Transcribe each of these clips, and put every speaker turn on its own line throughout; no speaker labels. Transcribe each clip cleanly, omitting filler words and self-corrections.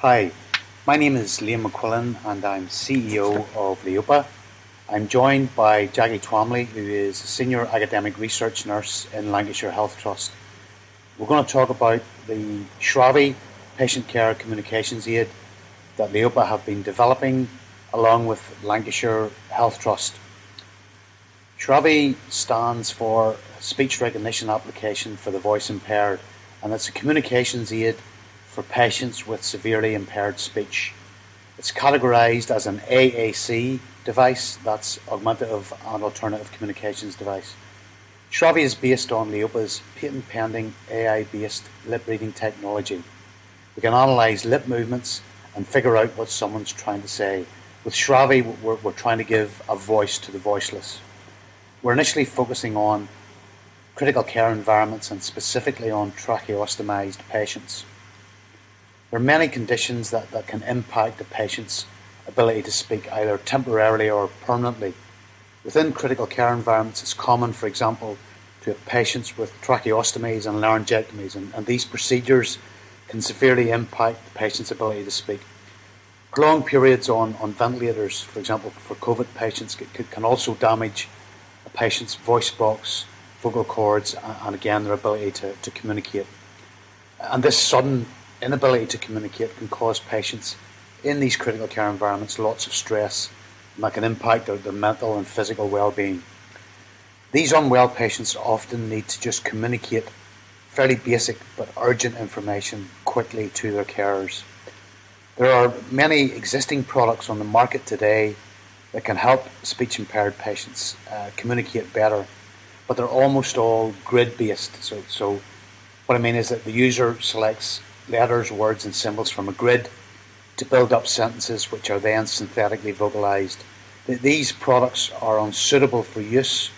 Hi, my name is Liam McQuillan and I'm CEO of Leopa. I'm joined by Jackie Twomley, who is a Senior Academic Research Nurse in Lancashire Health Trust. We're going to talk about the Shravi patient care communications aid that Leopa have been developing along with Lancashire Health Trust. Shravi stands for Speech Recognition Application for the Voice Impaired, and it's a communications aid for patients with severely impaired speech. It's categorised as an AAC device, that's Augmentative and Alternative Communications Device. Shravi is based on Leopa's patent pending AI-based lip reading technology. We can analyse lip movements and figure out what someone's trying to say. With Shravi, we're trying to give a voice to the voiceless. We're initially focusing on critical care environments and specifically on tracheostomised patients. There are many conditions that can impact a patient's ability to speak either temporarily or permanently. Within critical care environments, it's common, for example, to have patients with tracheostomies and laryngectomies, and these procedures can severely impact the patient's ability to speak. Prolonged periods on ventilators, for example, for COVID patients, can also damage a patient's voice box, vocal cords, and again, their ability to communicate. And this sudden inability to communicate can cause patients in these critical care environments lots of stress, and that can impact their mental and physical well-being. These unwell patients often need to just communicate fairly basic but urgent information quickly to their carers. There are many existing products on the market today that can help speech impaired patients communicate better, but they're almost all grid based. So what I mean is that the user selects letters, words and symbols from a grid to build up sentences which are then synthetically vocalized. These products are unsuitable for use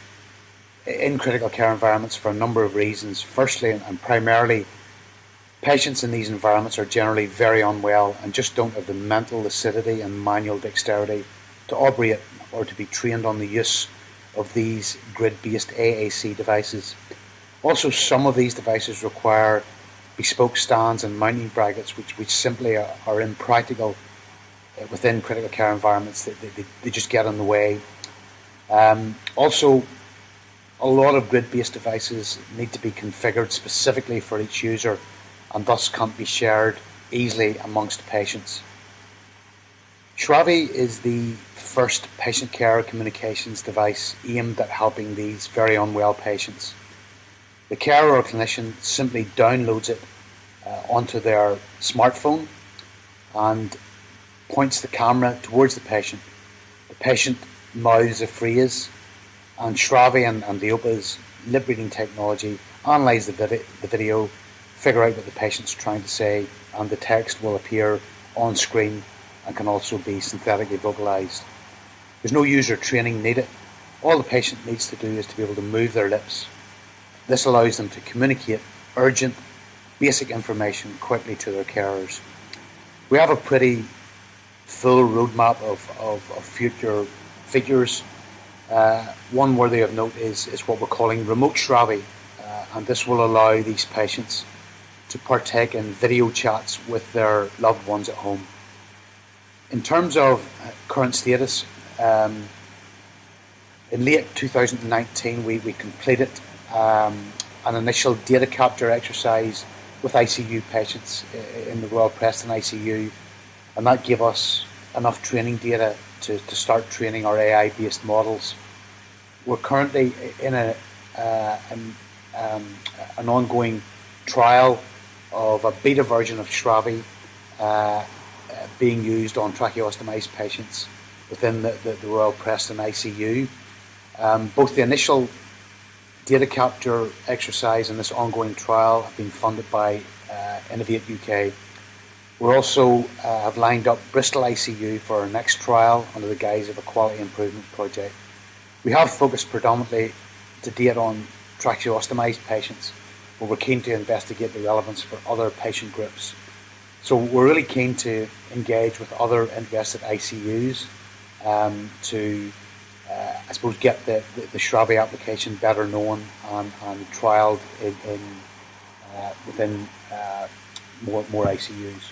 in critical care environments for a number of reasons. Firstly, and primarily, patients in these environments are generally very unwell and just don't have the mental lucidity and manual dexterity to operate or to be trained on the use of these grid-based AAC devices. Also, some of these devices require bespoke stands and mounting brackets which simply are impractical within critical care environments. They just get in the way. Also, a lot of grid-based devices need to be configured specifically for each user and thus can't be shared easily amongst patients. Shravi is the first patient care communications device aimed at helping these very unwell patients. The carer or clinician simply downloads it onto their smartphone and points the camera towards the patient. The patient mouths a phrase, and Shravi and Leopa's lip reading technology analyse the video, figure out what the patient's trying to say, and the text will appear on screen and can also be synthetically vocalised. There's no user training needed. All the patient needs to do is to be able to move their lips. This allows them to communicate urgent, basic information quickly to their carers. We have a pretty full roadmap of future features. One worthy of note is what we're calling remote Shravi, and this will allow these patients to partake in video chats with their loved ones at home. In terms of current status, in late 2019 we completed an initial data capture exercise with ICU patients in the Royal Preston ICU, and that gave us enough training data to start training our AI-based models. We're currently in an ongoing trial of a beta version of Shravi being used on tracheostomised patients within the Royal Preston ICU. Both the initial data capture exercise and this ongoing trial have been funded by Innovate UK. We also have lined up Bristol ICU for our next trial under the guise of a quality improvement project. We have focused predominantly to date on tracheostomised patients, but we're keen to investigate the relevance for other patient groups. So we're really keen to engage with other interested ICUs to I suppose get the Shravi application better known and trialled within more ICUs.